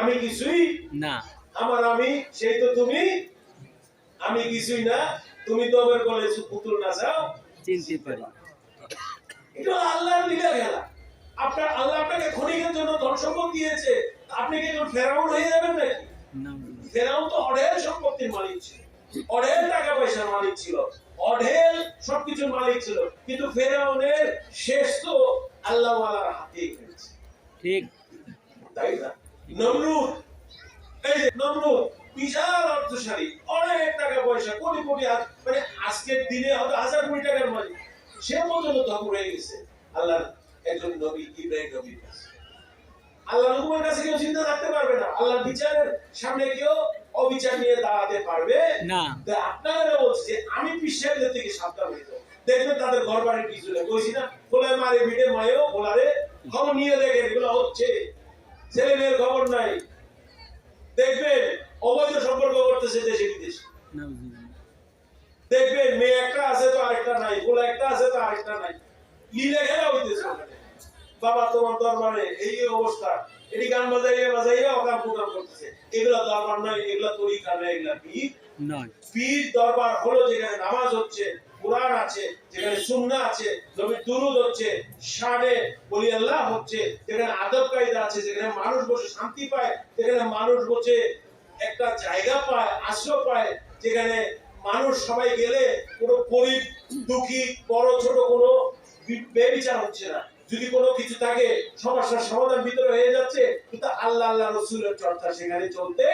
আমি কিছুই না। আমার আমি সেই তো তুমি, আমি কিছুই না, তুমি তো আমার বলে পুতুল নাচাও চিনতে পারি। এটা আল্লাহর লীলা খেলা। আপনার আল্লাহ আপনাকে ক্ষণিকের জন্য ধন সম্পদ দিয়েছে, আপনি কি এখন ফেরাউন হয়ে যাবেন নাকি? না। ফেরাউন তো অঢেল সম্পত্তির মালিক ছিল, অঢেল টাকা পয়সার মালিক ছিল, অঢেল সবকিছুর মালিক ছিল, কিন্তু ফেরাউনের শেষ তো আল্লাহ ওয়ালার হাতেই হয়েছে। ঠিক। তাই না? নমরুদ, এই যে নমরুদ বিশাল অর্থশালী, অনেক টাকা পয়সা, কোটি কোটি, মানে আজকের দিনে হয়তো হাজার কোটি টাকার মালিক, সে পর্যন্ত ধর্ম হয়ে গেছে আল্লাহর একজন নবী ইব্রাহিম নবীর কাছে। আল্লাহ নবীর কাছে কেউ চিন্তা রাখতে পারবে না, আল্লাহর বিচারের সামনে কেউ অবিচার নিয়ে দাঁড়াতে পারবে না। আপনারা বলছে আমি বিশ্বাসের থেকে সাবধান হয়ে যাও, দেখবেন তাদের ঘর বাড়ির পিছনে বলছি না, খোলায় মারে ভিড়ে মায়েও বলারে খবর নিয়ে দেখেন এগুলো হচ্ছে, ছেলে মেয়ের খবর নাই, দেখবেন অবৈধ সম্পর্ক করতেছে দেশে বিদেশে, দেখবেন মেয়ে একটা আছে তো আরেকটা নাই, বলে একটা আছে তো আরেকটা নাই, লীলা খেলা হইতেছে ওখানে। বাবা তোমার দরবারে এই অবস্থা, এটি গান বাজাইয়া বাজাইয়া অকাম প্রোগ্রাম করতেছে, এগুলা দরবার নয়, এগুলা তরিকা নয়, এগুলা পীর নয়। পীর দরবার হলো যেখানে নামাজ হচ্ছে, কোরআন আছে, যেখানে সুন্নাহ আছে, নবীর দুরূদ হচ্ছে, শানে ওলি আল্লাহ হচ্ছে, যেখানে আদব কায়দা আছে, যেখানে মানুষ বসে শান্তি পায়, যেখানে মানুষ বসে একটা জায়গা পায়, আশ্রয় পায়, যেখানে মানুষ সবাই গেলে কোনো গরিব দুঃখী বড় ছোট কোনো বেবিচার হচ্ছে না, যদি কোনো কিছু থাকে সমস্যার সমাধান ভিতরে হয়ে যাচ্ছে, কিন্তু আল্লাহ আল্লাহ রাসূলের চর্চা সেখানে চলতে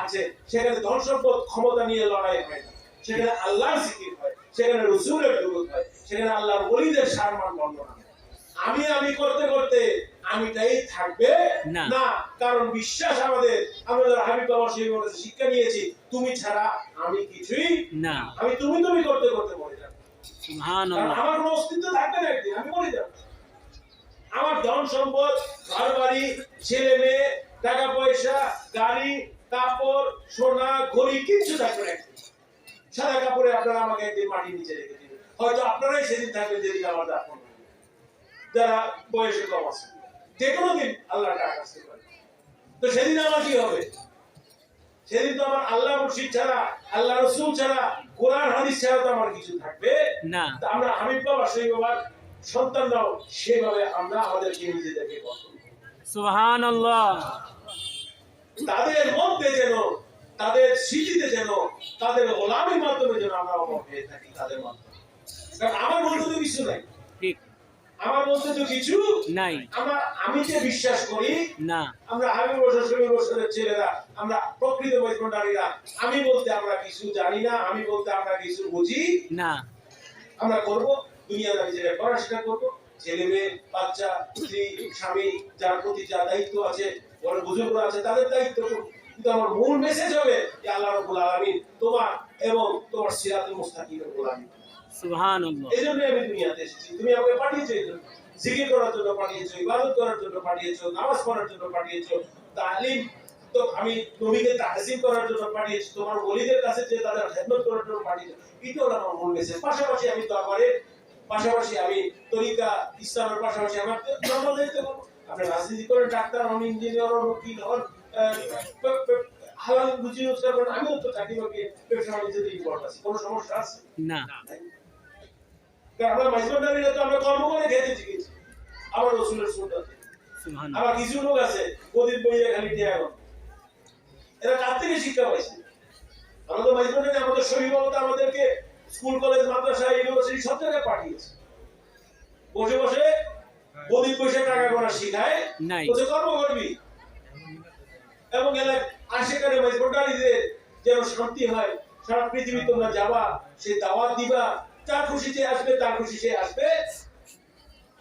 আছে, সেখানে ধন সম্পদ ক্ষমতা নিয়ে লড়াই হয় না, সেখানে আল্লাহর জিকির হয়, সেখানে রাসূলের দুরূদ হয়, সেখানে আল্লাহর ওলিদের সম্মান বর্ণনা হয়। আমি করতে করতে আমিটাই থাকবে না, কারণ বিশ্বাস আমাদের, আমরা হাবিব বাবা সেই শিক্ষা নিয়েছি, তুমি ছাড়া আমি কিছুই না, আমি তুমি তুমি করতে করতে মরে যাব, সুবহানাল্লাহ, আমার কোনো অস্তিত্ব থাকবে না, একদিন আমি মরে যাব, আমার ধন সম্পদ, ঘর বাড়ি, ছেলে মেয়ে, টাকা পয়সা, গাড়ি, কাপড়, সোনা, ঘড়ি কিচ্ছু থাকবে না, সাদা কাপড়ে আপনারা আমাকে একদিন মাটির নিচে রেখে দিবেন, হয়তো আপনারাই সেদিন থাকবেন যেদিন আমার দাফন হবে, যারা বয়সে কম আছে, যে কোনো দিন আল্লাহ ডাক আসতে পারে, তো সেদিন আমার কি হবে? সেদিন তো আমার আল্লাহ মুর্শিদ ছাড়া, আল্লাহ রাসূল ছাড়া, কোরআন হাদিস ছাড়া তো আমার কিছু থাকবে না। আমরা হাবিব বাবা সেই বাবার সন্তানরাও সেভাবে আমরা আমাদেরকে নিজেদেরকে করব, সুবহানাল্লাহ। তাদের মধ্যে যেন, তাদের স্মৃতিতে যেন, তাদের গোলামির মাধ্যমে যেন আমরা অমর হয়ে থাকি, তাদের মাধ্যমে, কারণ আমার বলতে তো কিছু নাই, ঠিক আমার বলতে তো কিছু নাই, আমি যে বিশ্বাস করি না, আমরা হাবিব বছরের ছেলেরা, আমরা প্রকৃত বৈষ্ণবীরা, আমি বলতে আমরা কিছু জানি না, আমি বলতে আমরা কিছু বুঝি না, আমরা করব দুনিয়াদারি যেটা করার সেটা করবো, ছেলে মেয়ে, বাচ্চা, স্ত্রী, স্বামী, যার প্রতি যা দায়িত্ব আছে, বড় বুজুর্গ আছে, তাদের দায়িত্ব করব, কিন্তু আমার মূল মেসেজ হবে যে আল্লাহ রাব্বুল আলামিন তোমার এবং তোমার সিরাতুল মুস্তাকিমের গোলামি, সুবহানাল্লাহ। এইজন্য আমি দুনিয়াতে এসেছি, তুমি আমাকে পাঠিয়েছো এইজন্য, জিকির করার জন্য পাঠিয়েছো, ইবাদত করার জন্য পাঠিয়েছো, নামাজ পড়ার জন্য পাঠিয়েছো, তালিম তো আমি নবীকে তাহসিন করার জন্য পাঠিয়েছি, তোমার ওলিদের কাছে যে তাদের খেদমত করার জন্য পাঠিয়েছো, এটা হলো আমার মূল মেসেজ। পাশাপাশি আমি দরবারে, পাশাপাশি আমি তরিকা ইসলামের পাশাপাশি আমার নরমাল দায়িত্ব করব, আপনি রাজনীতি করেন, ডাক্তার হন, ইঞ্জিনিয়ার হন, উকিল হন, হালাল রুজি রোজগার করেন, আমিও তো চাকরি বাকরি ব্যবসা বাণিজ্যতে ইম্পর্ট আছে, কোনো সমস্যা আছে না, আমরা মাইজবান্ডারিরা তো আমরা কর্ম করে খেতে শিখেছি, আমার রাসূলের সুন্নাত, আমার কিছু লোক আছে গদির বইয়ে খালি টিয়া এখন, এরা কার থেকে শিক্ষা পাইছে? আমরা তো মাইজবান্ডারি, আমাদের শরীর বলতে আমাদেরকে স্কুল কলেজ মাদ্রাসা ইউনিভার্সিটি সব জায়গায় পাঠিয়েছে, বসে বসে গরিব বসে টাকা গোনা শিখায়, নাই। বসে কর্ম করবি এবং আশেখানে মাইজবন্ডারিদের যেন শান্তি হয়, সারা পৃথিবী তোমরা যাবা, সেই দাওয়াত দিবা, যার খুশি যে আসবে তার খুশি সে আসবে।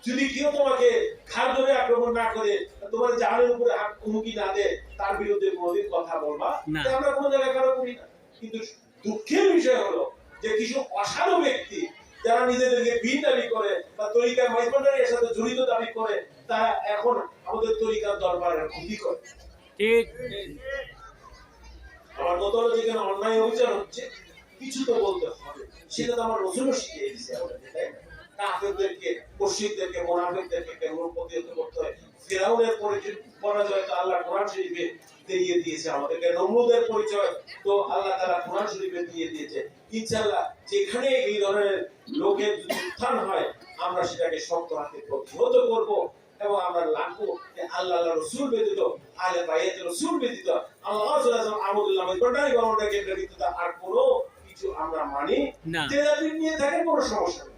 যদি কেউ তোমাকে ঘাড় ধরে আক্রমণ না করে, তোমার জানের উপরে হুমকি না দেয়, তার বিরুদ্ধে কোনোদিন কথা বলবা না। যে আমরা কোনো জায়গায় কারো করি না। কিন্তু দুঃখের বিষয় হলো যে কিছু অসাধু ব্যক্তি যারা নিজেদেরকে বীর দাবি করে বা তরিকার মাইজবন্ডারির সাথে জড়িত দাবি করে, তারা এখন আমাদের তরিকার দরবারের ক্ষতি করে। ঠিক। আমার কথা হলো যেখানে অন্যায় অবিচার হচ্ছে কিছু তো বলতে হবে, সেটা তো আমার রসুলও শিখিয়ে দিয়েছে আমাদেরকে, তাই না? কাফেরদেরকে, মুশরিকদেরকে, মুনাফিকদেরকে কেমন প্রতিহত করতে হয়। ফিরাউনের পরাজয় তো আল্লাহ কোরআন শরীফে দিয়ে দিয়েছে আমাদেরকে, নমরুদের পরিচয় তো আল্লাহ তাআলা কোরআন শরীফে দিয়ে দিয়েছে। ইনশাআল্লাহ যেখানে এই ধরনের লোকের উত্থান হয়, আমরা সেটাকে শক্ত হাতে প্রতিহত করব এবং আমরা লাগবো যে আল্লাহ রাসূল ব্যতীত, আলে বাইত রাসূল ব্যতীত, আল্লাহ সুবহানাহু আমদুল্লাহ মাইজবন্ডারি গণনাকে ব্যতীত আর কোনো কিছু আমরা মানি না। যে আপনি নিয়ে থাকেন কোনো সমস্যা নেই।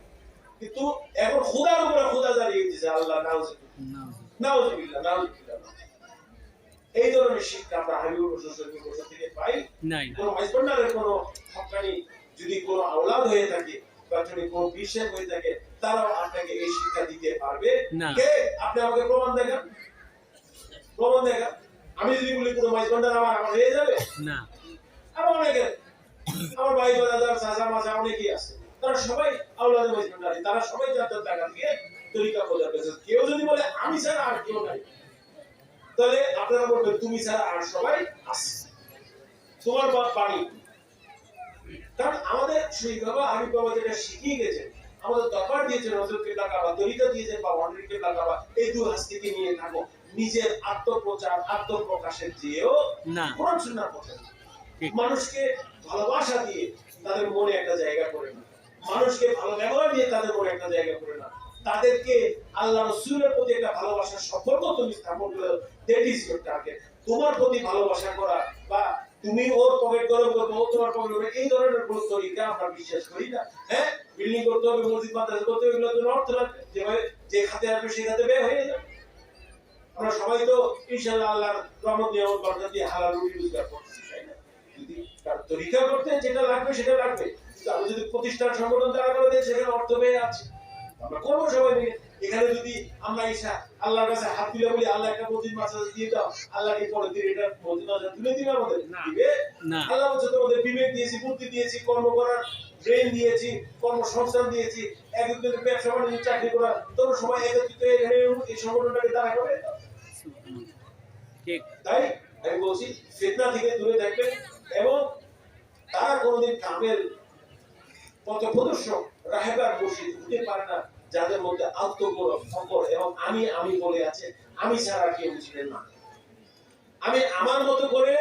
কিন্তু এখন খোদার উপরে খোদা দাঁড়িয়ে দিয়েছে, আল্লাহ নাউজুবিল্লাহ। এই ধরনের শিক্ষা আমরা হাবিবুর রাসূল থেকে পাই নাই। কোনো মাইজবন্ডারের কোনো হক্কানি যদি কোনো আওলাদ হয়ে থাকে বা যদি কোনো বিশেষ হয়ে থাকে, তারাও আপনাকে এই শিক্ষা দিতে পারবে না। কে? আপনি আমাকে প্রমাণ দেখান, প্রমাণ দেখান। আমি যদি বলি কোনো মাইজবন্ডার আমার হয়ে যাবে না। আমার অনেকে, আমার ভাই বাজার চাচা মাচা অনেকেই আছে, তারা সবাই আওলাদে মাইজবন্ডারি, তারা সবাই যাদের টাকা দিয়ে তরিকা খোঁজার পেয়েছে। কেউ যদি বলে আমি ছাড়া আর কেউ নাই, তাহলে আপনারা বলবেন তুমি ছাড়া আর সবাই আছে, তোমার বাপ পানি। কারণ আমাদের সেই বাবা হাবিব বাবা যেটা শিখিয়ে গেছেন, আমাদের দরবার দিয়েছেন, হযরত কিবলা কাবা, তরিকা দিয়েছেন বা ওয়ান্ডারি কিবলা কাবা, এই দুই হাসতিকে নিয়ে থাকো। নিজের আত্মপ্রচার আত্মপ্রকাশের চেয়েও না। কোরআন সুন্নাহর প্রচার। ঠিক। মানুষকে ভালোবাসা দিয়ে তাদের মনে একটা জায়গা করে না, মানুষকে ভালো ব্যবহার দিয়ে তাদের মনে একটা জায়গা করে না, তাদেরকে আল্লাহ রাসূলের প্রতি একটা ভালোবাসার সম্পর্ক তুমি স্থাপন করে, দ্যাট ইজ ইওর টার্গেট। তোমার প্রতি ভালোবাসা করা বা তুমি ওর পকেট গরম করবে, ও তোমার পকেট গরম, এই ধরনের কোনো তরিকা আমরা বিশ্বাস করি না। হ্যাঁ, বিল্ডিং করতে হবে, মসজিদ মাদ্রাসা করতে হবে, এগুলো তো অর্থ লাগবে, যেভাবে যে খাতে আসবে সেই খাতে ব্যয় হয়ে যাবে। আমরা সবাই তো ইনশাআল্লাহ আল্লাহর রহমত নিয়ামত বরকত দিয়ে হালাল রুটি রোজগার করতেছি, তাই না? যদি তার তরিকা করতে যেটা লাগবে সেটা লাগবে, কিন্তু আমি যদি প্রতিষ্ঠান সংগঠন দ্বারা করে দেয়, সেখানে অর্থ ব্যয় আছে, আমরা করবো সবাই মিলে। এখানে যদি আমরা ঈশা আল্লাহর কাছে হাত তুলে বলি আল্লাহ একটা মসজিদ মাদ্রাসা দিয়ে দাও, আল্লাহকে পরে দিন এটা মসজিদ মাদ্রাসা তুলে দিবে আমাদের দিবে না। আল্লাহ বলছে তোমাদের বিবেক দিয়েছি, বুদ্ধি দিয়েছি, কর্ম করার ব্রেন দিয়েছি, কর্মসংস্থান দিয়েছি, একজনের ব্যবসা বাণিজ্য চাকরি করা, তোমরা সবাই একত্রিত এখানে এই সংগঠনটাকে দাঁড়া করে দাও। ঠিক। তাই আমি বলছি ফিতনা থেকে দূরে থাকবেন এবং তারা কোনোদিন কামেল পথপ্রদর্শক রাহেবার মুর্শিদ হতে পারে না যাদের মধ্যে আত্মগৌরব, ফখর এবং আমি বলে আছে, আমি ছাড়া কেউ বুঝবেন না। আমি আমার মতো করে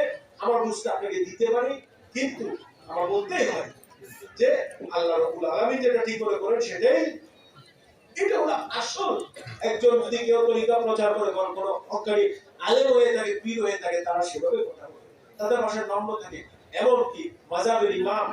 আমার বুঝতে আপনাকে দিতে পারি, কিন্তু আমার বলতেই হয় যে আল্লাহ রাব্বুল আলামিন যেটা ঠিক করে করেন সেটাই, এটা হলো আসল। একজন যদি কেউ তরিকা প্রচার করে, কোনো হক্কানি আলেম হয়ে থাকে, পীর হয়ে থাকে, তারা সেভাবে কথা বলে, তাদের ভাষায় নম্র থাকে। এমনকি মাযহাবের ইমাম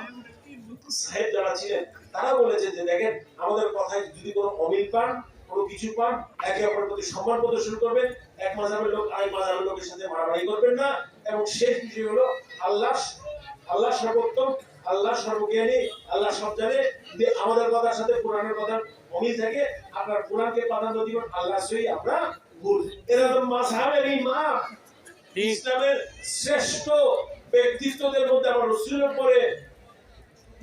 সাহেব যারা ছিলেন, তারা বলেছেন যে দেখেন আমাদের কথায় যদি কোনো অমিল পান, কোনো কিছু পান, একে অপরের প্রতি সম্মান প্রদর্শন করবেন, এক মাযহাবের লোক আরেক মাযহাবের লোকের সাথে মারামারি করবেন না। এবং শেষ বিষয় হলো আল্লাহ সর্বোত্তম, আল্লাহ সর্বজ্ঞানী, আল্লাহ সব জানে। যদি আমাদের কথার সাথে কোরআনের কথার অমিল থাকে, আপনার কোরআনকে প্রাধান্য দিবেন, আল্লাহ সই আমরা ভুল। এরকম মাযহাবের ইমাম, ইসলামের শ্রেষ্ঠ ব্যক্তিত্বদের মধ্যে আমার রাসূলের পরে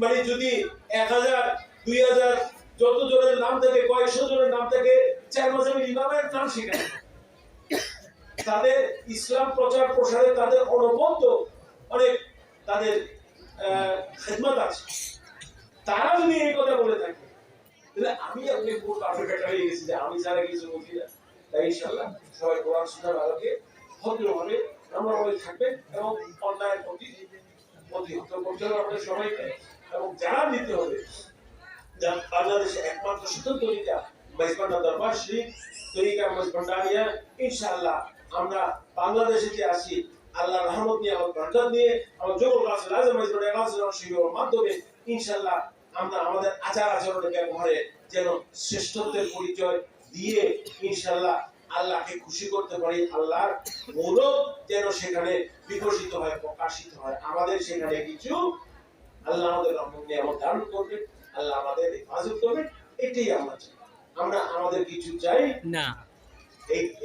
মানে যদি 1000 2000 যত জনের নাম থাকে, কয়েকশো জনের নাম থাকে, চার মাযহাবের ইমামের নাম শিখায়, তাদের ইসলাম প্রচার প্রসারে তাদের অনবদ্য অনেক তাদের খেদমত আছে। তারা যদি এই কথা বলে থাকে, তাহলে আমি আপনি খুব কাফেরটা হয়ে গেছি যে আমি যারা কিছু বলছি না। তাই ইনশাআল্লাহ সবাই কোরআন সুন্নাহর আলোকে ভদ্রভাবে নম্রভাবে থাকবেন এবং অন্যায়ের প্রতিহত করতে হবে আমাদের সবাইকে। এবং যারা দিতে হবে, যা বাংলাদেশে একমাত্র স্বতন্ত্র তরিকা মেজবান্ডা দরবার শরীফ তরিকা মেজবান্ডারিয়া, ইনশাআল্লাহ আমরা বাংলাদেশে যে আসি আল্লাহর রহমত নিয়ে, আমার বরকত নিয়ে, আমার যোগ্য কাছে লাজম মেজবান্ডা কাছে শরীফের মাধ্যমে ইনশাআল্লাহ আমরা আমাদের আচার আচরণে ব্যবহারে যেন শ্রেষ্ঠত্বের পরিচয় দিয়ে ইনশাআল্লাহ আল্লাহকে খুশি করতে পারি, আল্লাহর গৌরব যেন সেখানে বিকশিত হয়, প্রকাশিত হয়। আমাদের সেখানে কিছু আল্লাহ আমাদের রহমত নিয়ামত দান করবেন, আল্লাহ আমাদের হেফাজত করবেন, এটাই আমরা চাই। আমরা আমাদের কিছু চাই না,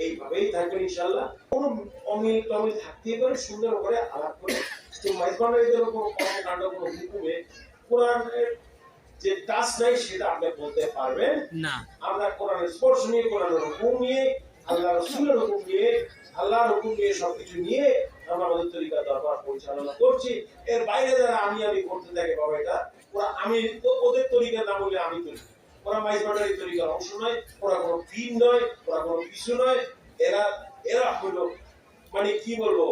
এইভাবেই থাকবেন ইনশাআল্লাহ। কোনো অমিল টমিল থাকতেই পারে, সুন্দর করে আলাপ করে তো মাইজবানের কোনো কর্মকাণ্ড কোনো হুকুমে কোরআনের যে টাচ নাই সেটা আপনি বলতে পারবেন না। আমরা কোরআনের স্পর্শ নিয়ে, কোরআনের হুকুম নিয়ে, আল্লাহ রাসূলের হুকুম নিয়ে, আল্লাহর হুকুম নিয়ে সবকিছু নিয়ে আমরা আমাদের তরিকা দরবার পরিচালনা করছি। এর বাইরে যারা আমি করতে থাকে বাবা, এটা ওরা আমি ওদের তরিকা না বলে আমি তরিকা, ওরা মাইজবানের তরিকার অংশ নয়, ওরা কোনো পীর নয়, ওরা কোনো কিছু নয়। এরা এরা হলো মানে কি বলবো,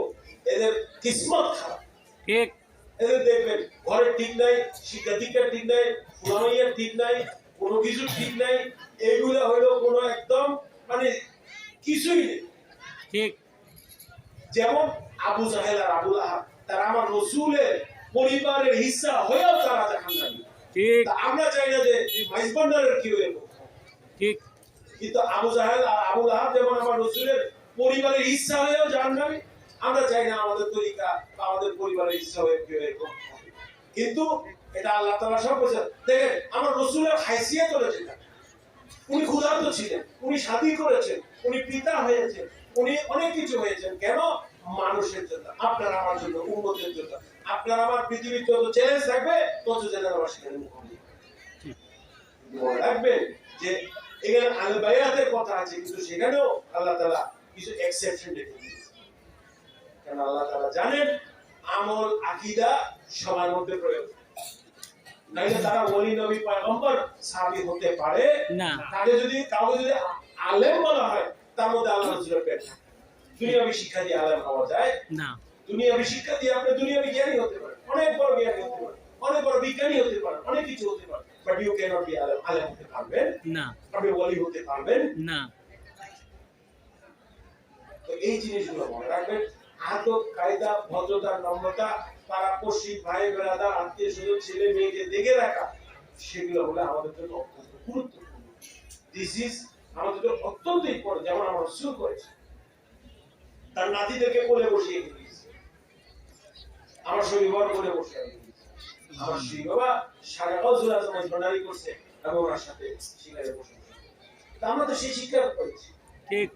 এদের কিসমত খারাপ। ঠিক, এদের দেখবেন ঘরের ঠিক নাই, শিক্ষা দীক্ষার ঠিক নাই, ফুলামাইয়ার ঠিক নাই, কোনো কিছু ঠিক নাই। এইগুলা হলো কোনো একদম মানে কিছুই নেই। ঠিক, যেমন আবু জাহেল আর আবু লাহাব, তারা আমার রাসূলের পরিবারের হিস্সা হয়েও তারা জাহান্নামী। ঠিক, তা আমরা চাই না যে মাইজবান্ডারের কি হইব, ঠিক, কিন্তু আবু জাহেল আর আবু লাহাব যেমন আমার রাসূলের পরিবারের হিস্সা হয়েও জাহান্নামী, আমরা চাই না আমাদের তরিকা বা আমাদের পরিবারের হিস্সা হয়ে কেউ এরকম হবে। কিন্তু এটা আল্লাহ তাআলা সব বলেছেন। দেখেন আমার রাসূলের হাইসিয়ত রয়েছে, উনি ক্ষুধার্ত ছিলেন, উনি শাদী করেছেন, উনি পিতা হয়েছেন, উনি অনেক কিছু হয়েছেন। কেন? মানুষের জন্য, আপনার আমার জন্য, উম্মতের জন্য। আপনার আমার পৃথিবীর যত চ্যালেঞ্জ থাকবে তত চ্যালেঞ্জ আমার সেখানে মুখোমুখি মনে রাখবেন যে এখানে আল বায়াতের কথা আছে, কিন্তু সেখানেও আল্লাহ তাআলা কিছু এক্সেপশন রেখে দিয়েছে। কারণ আল্লাহ তাআলা জানেন আমল আকীদা সবার মধ্যে প্রয়োগ, নাইলে তারা ওলি নবী পয়গম্বর সাহাবী হতে পারে না। কাউকে যদি আলেম বলা হয়, তার মধ্যে আল্লাহ রাসূলের পেট থাকে। দুনিয়াবি শিক্ষা দিয়ে আলেম হওয়া যায় না, দুনিয়াবি শিক্ষা দিয়ে আপনি দুনিয়াবি জ্ঞানী হতে পারেন, অনেক বড় জ্ঞানী হতে পারেন, অনেক বড় বিজ্ঞানী হতে পারেন, অনেক কিছু হতে পারেন, বাট ইউ ক্যানট বি আলেম। আলেম হতে পারবেন না, আপনি ওলি হতে পারবেন না। তো এই জিনিসগুলো মনে রাখবেন। আদব কায়দা, ভদ্রতা, নম্রতা, পাড়াপড়শি, ভাই বেড়াদার, আত্মীয় স্বজন, ছেলে মেয়েকে দেখে রাখা, সেগুলো হলো আমাদের জন্য অত্যন্ত গুরুত্বপূর্ণ। দিস ইজ আমাদের জন্য অত্যন্ত ইম্পর্টেন্ট। যেমন আমরা রাসূল করেছি, তার নাতিদেরকে কোলে বসিয়ে দিয়েছে, আমার শরীর কোলে বসে আমার শ্রী বাবা সারা গজল আজমাই ধনারি করছে এবং ওনার সাথে শিকারে বসে। তা আমরা তো সেই শিক্ষা করেছি। ঠিক,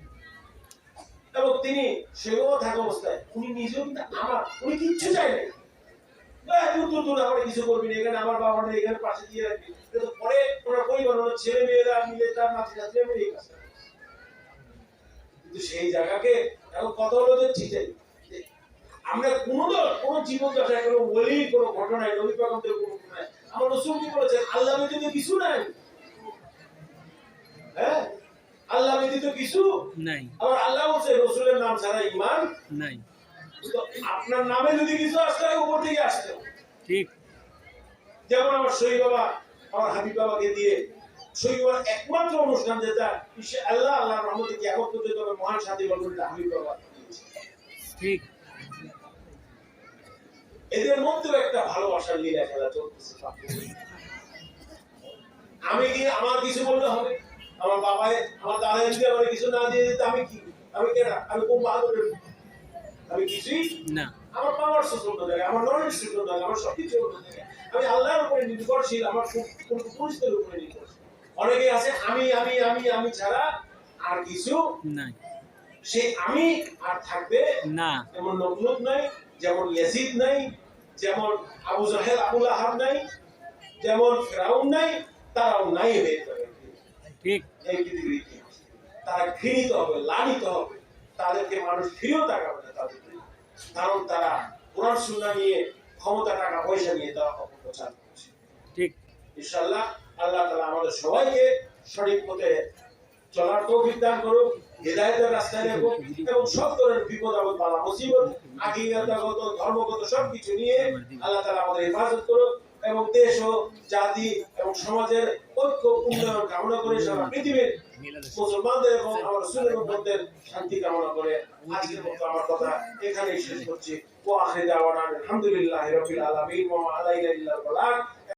এবং তিনি সেও থাকা অবস্থায় উনি নিজেও কিন্তু উনি কিচ্ছু চাই নাই, দূর আমার কিছু করবি না, এখানে আমার বাবা নেই, এখানে পাশে দিয়ে রাখবি। কিন্তু পরে ওনার পরিবার, ওনার ছেলে মেয়েরা মিলে তার নাতি নাতি মিলে এই কাজটা। কিন্তু সেই জায়গাকে এখন কথা হলো যে ঠিক আছে, আমরা কোনো জীবন দশায় কোনো ওলির কোনো ঘটনায়, নবী পয়গম্বরের কোনো ঘটনায় আমার রাসূল কি বলেছেন, আল্লাহ ব্যতীত কিছু নাই। হ্যাঁ, আল্লাহ ব্যতীত কিছু নাই, আবার আল্লাহ বলছে রাসূলের নাম ছাড়া ঈমান নাই। তো আপনার নামে যদি কিছু আসতে হয় উপর থেকে আসতে হবে। ঠিক, যেমন আমার শহীদ বাবা, আমার হাবিব বাবাকে দিয়ে শহীদ বাবার একমাত্র অনুষ্ঠান যেটা আল্লাহ আল্লাহর রহমতে কিয়ামত পর্যন্ত মহান সাথী বলবেন হাবিব বাবা। ঠিক, এদের মধ্যেও একটা ভালোবাসার লীলা খেলা চলতেছে। আমি কি আমার কিছু বললে হবে? আমার বাবাই আমার দাদা যদি আমার কিছু না দিয়ে দিতে আমি কি, আমি কেনা, আমি কোন বাহাদুরের, আমি কিছুই না। আমার পাওয়ার সুন্দর জায়গা, আমার নলেজ সুন্দর জায়গা, আমার সবকিছু আমি আল্লাহর উপরে নির্ভরশীল, আমার কোন পরিস্থিতির উপরে নির্ভরশীল। অনেকে আছে আমি ছাড়া আর কিছু নাই, সে আমি আর থাকবে না। যেমন নমরুদ নাই, যেমন ইয়াজিদ নাই, যেমন আবু জাহেল আবু লাহাব নাই, যেমন ফিরাউন নাই, তারাও নাই হয়ে যাবে। ঠিক, এই পৃথিবীর ইতিহাস তারা ঘৃণিত হবে, লালিত হবে, তাদেরকে মানুষ ফিরেও তাকাবে না তাদের দিকে। কারণ তারা কোরআন সুন্নাহ নিয়ে, ক্ষমতা, টাকা পয়সা নিয়ে তারা অপপ্রচার করছে। ঠিক। ইনশাআল্লাহ আল্লাহ তাআলা আমাদের সবাইকে সঠিক পথে চলার তৌফিক দান করুক, হেদায়েতের রাস্তায় রাখুক এবং সব ধরনের বিপদ আপদ বালা মুসিবত, আকীদাগত, ধর্মগত সবকিছু নিয়ে আল্লাহ তাআলা আমাদের হেফাজত করুক এবং দেশ ও জাতি এবং সমাজের ঐক্য উন্নয়ন কামনা করে সারা পৃথিবীর মুসলমানদের এবং আমার রাসূলের উম্মতদের শান্তি কামনা করে আজকের মতো আমার কথা এখানেই শেষ করছি। ওয়া আখিরু দাওয়ানা আলহামদুলিল্লাহি রাব্বিল আলামিন ওয়া মা আলাইনা ইল্লাল বালাগ।